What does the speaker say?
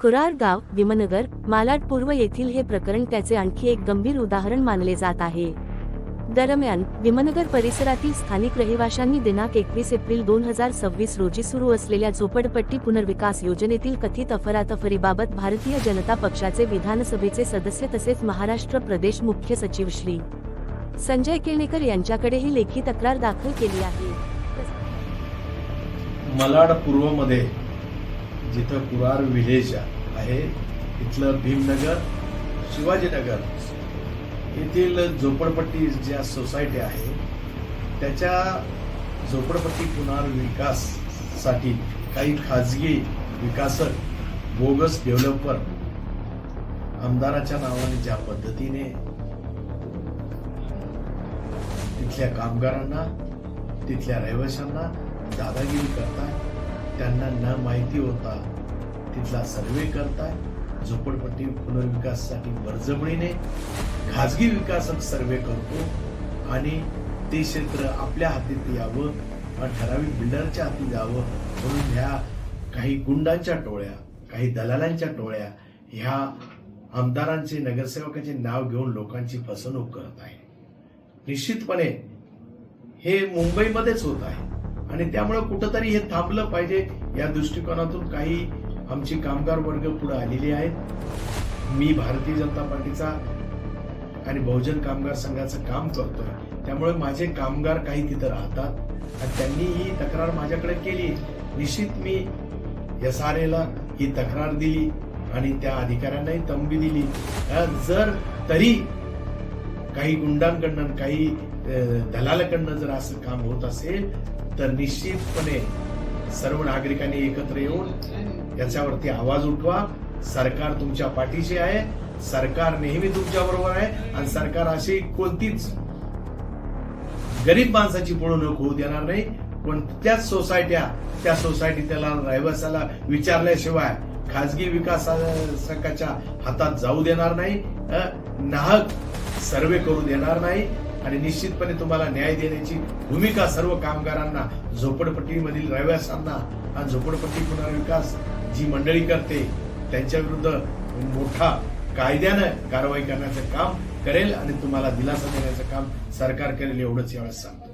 कुरार गाव, विमनगर, मालाड पूर्व येथील हे प्रकरण त्याचे आणखी एक गंभीर उदाहरण मानले जात आहे. दरम्यान, विमनगर परिसरातील स्थानिक रहिवाशांनी दिनांक 21 एप्रिल 2026 रोजी सुरू असलेल्या झोपडपट्टी पुनर्विकास योजनेतील कथित अफरातफरीबाबत भारतीय जनता पक्षाचे विधानसभेचे सदस्य तसेच महाराष्ट्र प्रदेश मुख्य सचिव श्री. संजय केळणेकर यांच्याकडेही लेखी तक्रार दाखल केली आहे. मालाड पूर्वमध्ये जिथं कुरार विलेज आहे तिथलं भीमनगर, शिवाजीनगर येथील झोपडपट्टी ज्या सोसायटी आहे त्याच्या झोपडपट्टी पुनर्विकासासाठी काही खाजगी विकासक, बोगस डेव्हलपर आमदाराच्या नावाने ज्या पद्धतीने तिथल्या कामगारांना, तिथल्या रहिवाशांना दादागिरी करताय, त्यांना न माहिती होता तिथला सर्वे करताय, झोपडपट्टी पुनर्विकासासाठी बळजबरीने खाजगी विकासक सर्वे करतो आणि ते क्षेत्र आपल्या हाती यावं, ठराविक बिल्डरच्या हाती जावं म्हणून ह्या काही गुंडांच्या टोळ्या, काही दलालांच्या टोळ्या ह्या आमदारांचे, नगरसेवकाचे नाव घेऊन लोकांची फसवणूक करत आहे. निश्चितपणे हे मुंबईमध्येच होत आहे आणि त्यामुळे कुठंतरी हे थांबलं पाहिजे या दृष्टिकोनातून काही आमची कामगार वर्ग पुढे आलेली आहेत. मी भारतीय जनता पार्टीचा आणि बहुजन कामगार संघाचं काम करतोय, त्यामुळे माझे कामगार काही तिथं राहतात आणि त्यांनी ही तक्रार माझ्याकडे केली. निश्चित मी SRA ही तक्रार दिली आणि त्या अधिकाऱ्यांनाही तंबी दिली. जर तरी काही गुंडांकडनं, काही दलालाकडनं जर असं काम होत असेल तर निश्चितपणे सर्व नागरिकांनी एकत्र येऊन याच्यावरती आवाज उठवा. सरकार तुमच्या पाठीशी आहे, सरकार नेहमी तुमच्या बरोबर आहे आणि सरकार अशी कोणतीच गरीब माणसाची पिळवणूक होऊ देणार नाही. पण त्याच सोसायट्या, त्या सोसायटी त्याला रहिवाशाला विचारल्याशिवाय खाजगी विकासकाच्या हातात जाऊ देणार नाही, नाहक सर्वे करू देणार नाही आणि निश्चितपणे तुम्हाला न्याय देण्याची भूमिका सर्व कामगारांना, झोपडपट्टीमधील रहिवाशांना आणि झोपडपट्टी पुनर्विकास जी मंडळी करते त्यांच्या विरुद्ध मोठा कायद्यानं कारवाई करण्याचं काम करेल आणि तुम्हाला दिलासा देण्याचं काम सरकार करेल एवढंच यावेळेस सांगतो.